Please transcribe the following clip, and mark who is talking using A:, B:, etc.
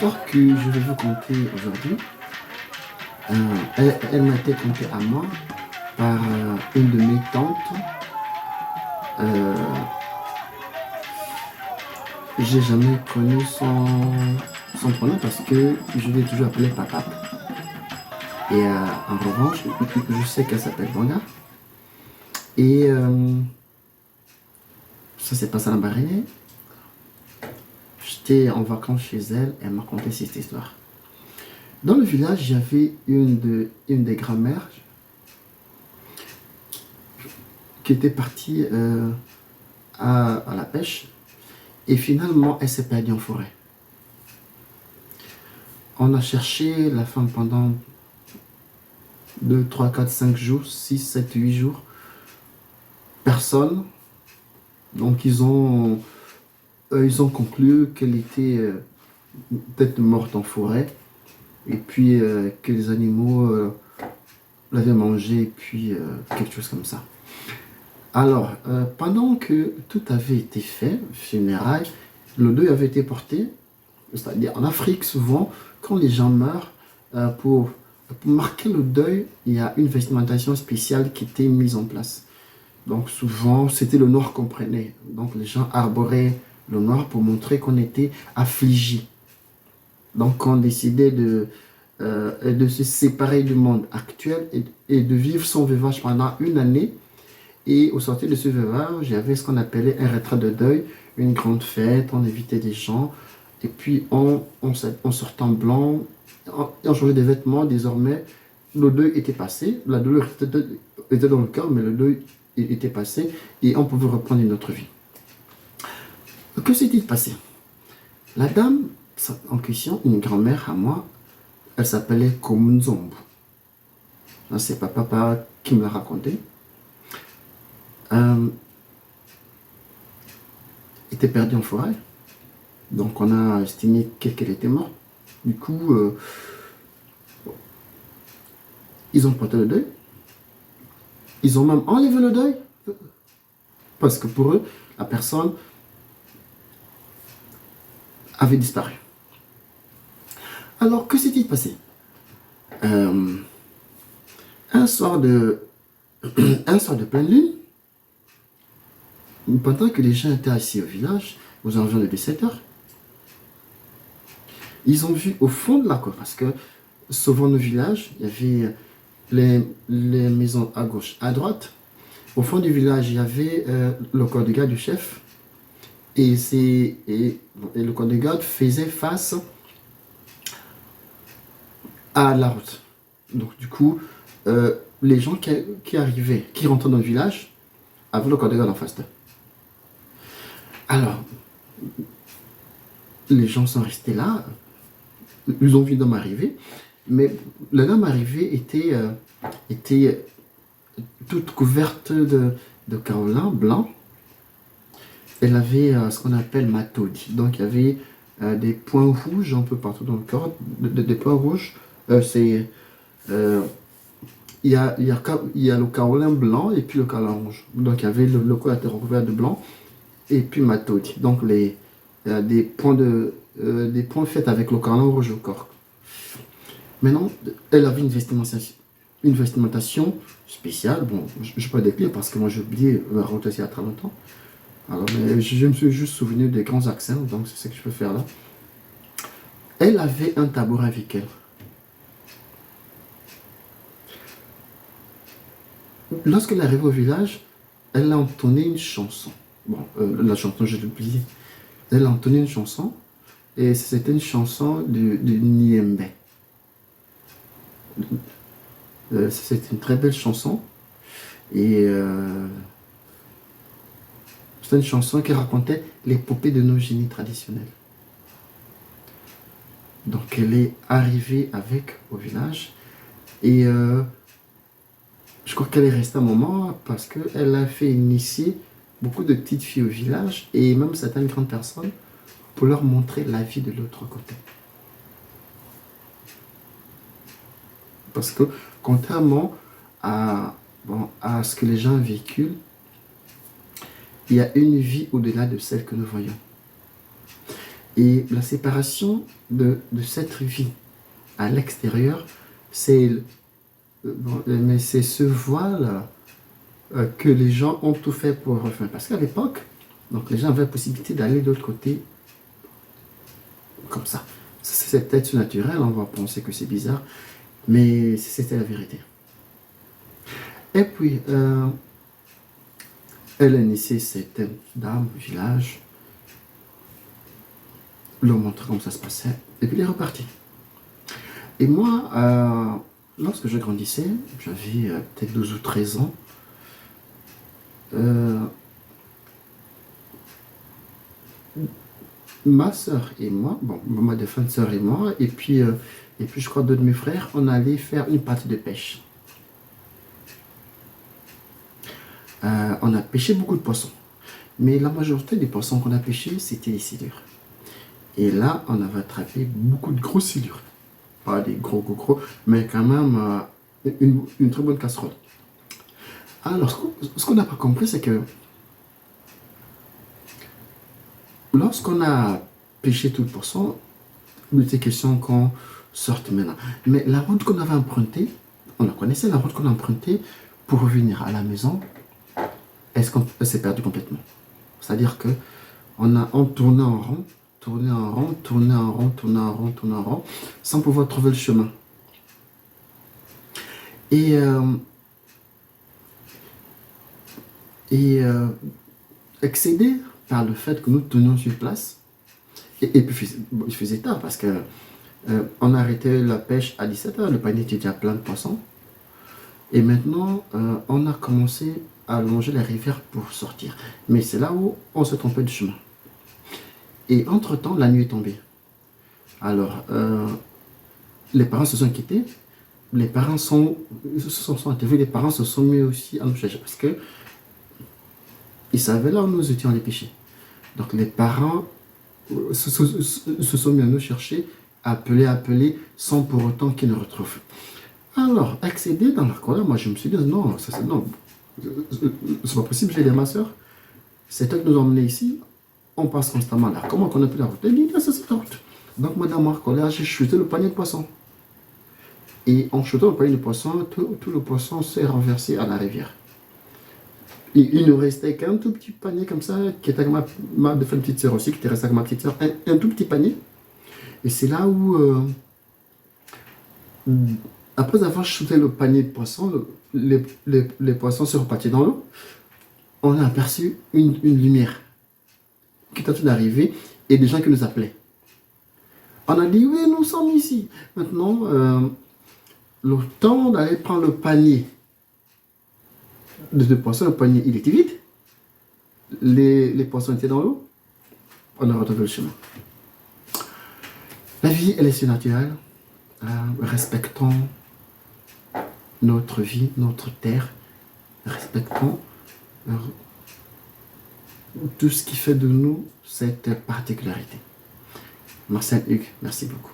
A: L'histoire que je vais vous conter aujourd'hui, elle m'a été contée à moi par une de mes tantes. Euh, j'ai jamais connu son prénom parce que je l'ai toujours appelé papa. Et en revanche, je sais qu'elle s'appelle Wanda. Et ça s'est passé à la Bahreïn. J'étais en vacances chez elle, elle m'a conté cette histoire. Dans le village, il y avait une des grand-mères qui était partie à la pêche et finalement elle s'est perdue en forêt. On a cherché la femme pendant 2, 3, 4, 5 jours, 6, 7, 8 jours. Personne. Donc ils ont conclu qu'elle était peut-être morte en forêt et puis que les animaux l'avaient mangée et puis quelque chose comme ça. Alors, pendant que tout avait été fait, funérailles, le deuil avait été porté, c'est-à-dire en Afrique, souvent, quand les gens meurent, pour marquer le deuil, il y a une vestimentation spéciale qui était mise en place. Donc souvent, c'était le noir qu'on prenait. Donc les gens arboraient le noir pour montrer qu'on était affligé. Donc on décidait de se séparer du monde actuel et de vivre son veuvage pendant une année. Et au sortir de ce veuvage, il y avait ce qu'on appelait un retrait de deuil, une grande fête, on invitait des gens. Et puis on sortait en blanc, on changeait de vêtements. Désormais, le deuil était passé, la douleur était dans le cœur, mais le deuil était passé et on pouvait reprendre une autre vie. Que s'est-il passé? La dame en question, une grand-mère à moi, elle s'appelait Komunzombo. C'est papa qui me l'a raconté. Était perdue en forêt. Donc on a estimé qu'elle était morte. Du coup, ils ont porté le deuil. Ils ont même enlevé le deuil. Parce que pour eux, la personne avait disparu. Alors, que s'est-il passé? Un soir de pleine lune, pendant que les gens étaient assis au village, aux environs de 17 heures, ils ont vu au fond de la cour, parce que souvent nos villages, il y avait les maisons à gauche, à droite. Au fond du village, il y avait le corps de garde du chef. Et le corps de garde faisait face à la route. Donc du coup, les gens qui arrivaient, qui rentraient dans le village, avaient le corps de garde en face d'eux. Alors, les gens sont restés là, ils ont vu l'homme arriver, mais la dame arrivée était toute couverte de kaolin blanc. Elle avait ce qu'on appelle matodi. Donc il y avait des points rouges un peu partout dans le corps, des points rouges. Il y a le kaolin blanc et puis le kaolin rouge. Donc il y avait le corps était recouvert de blanc et puis matodi. Donc des points faits avec le kaolin rouge au corps. Maintenant, elle avait une vestimentation spéciale. Bon, je ne vais pas décrire parce que moi j'ai oublié la raconter il y a très longtemps. Alors, mais je me suis juste souvenu des grands accents, donc c'est ce que je peux faire là. Elle avait un tabouret avec elle. Lorsqu'elle est arrivée au village, elle a entonné une chanson. Bon, la chanson, je l'ai oubliée. Elle a entonné une chanson, et c'était une chanson du Niembe. C'est une très belle chanson, et c'est une chanson qui racontait l'épopée de nos génies traditionnels. Donc elle est arrivée avec au village et je crois qu'elle est restée un moment parce qu'elle a fait initier beaucoup de petites filles au village et même certaines grandes personnes pour leur montrer la vie de l'autre côté. Parce que contrairement à ce que les gens véhiculent, il y a une vie au-delà de celle que nous voyons. Et la séparation de cette vie à l'extérieur, c'est mais c'est ce voile que les gens ont tout fait pour refaire. Parce qu'à l'époque, donc les gens avaient la possibilité d'aller de l'autre côté comme ça. C'est peut-être naturel, on va penser que c'est bizarre, mais c'était la vérité. Et puis, elle a initié cette dame au village, leur montrer comment ça se passait, et puis elle est repartie. Et moi, lorsque je grandissais, j'avais peut-être 12 ou 13 ans, ma soeur et moi, bon, ma défunte soeur et moi, et puis je crois deux de mes frères, on allait faire une partie de pêche. On a pêché beaucoup de poissons, mais la majorité des poissons qu'on a pêchés, c'était des silures. Et là, on avait attrapé beaucoup de gros silures. Pas des gros, mais quand même une très bonne casserole. Alors, ce qu'on n'a pas compris, c'est que lorsqu'on a pêché tout le poisson, il était question qu'on sorte maintenant. Mais la route qu'on avait empruntée, on la connaissait, la route qu'on a empruntée pour revenir à la maison, est-ce qu'on s'est perdu complètement? C'est-à-dire que on tournait en rond, tournait en rond, tournait en rond, tournait en rond, tournait en rond, sans pouvoir trouver le chemin. Et excédé par le fait que nous tournions sur place, et puis il faisait tard parce que on arrêtait la pêche à 17h, le panier était déjà plein de poissons. Et maintenant, on a commencé à longer la rivière pour sortir. Mais c'est là où on se trompait de chemin. Et entre-temps, la nuit est tombée. Alors, les parents se sont inquiétés. Les parents se sont interviewés. Les parents se sont mis aussi à nous chercher parce que ils savaient là où nous étions allés pêcher. Donc, les parents se sont mis à nous chercher, appeler, sans pour autant qu'ils nous retrouvent. Alors, accéder dans la colère, moi je me suis dit, non, non, c'est pas possible, j'ai dit à ma soeur, c'est elle qui nous a emmenés ici, on passe constamment là. Comment on a pris la route? Elle dit, c'est cette route. Donc, moi, dans ma colère, j'ai chuté le panier de poissons. Et en chutant le panier de poissons, tout le poisson s'est renversé à la rivière. Et il nous restait qu'un tout petit panier comme ça, qui était avec ma petite soeur aussi, qui était restée avec ma petite soeur, un tout petit panier. Et c'est là où, après avoir shooté le panier de poissons, les poissons sont repartis dans l'eau. On a aperçu une lumière qui est en train d'arriver et des gens qui nous appelaient. On a dit, oui, nous sommes ici. Maintenant, le temps d'aller prendre le panier de poissons, le panier, il était vide. Les poissons étaient dans l'eau. On a retrouvé le chemin. La vie, elle est surnaturelle. Respectons notre vie, notre terre. Respectons tout ce qui fait de nous cette particularité. Marcel Hugues, merci beaucoup.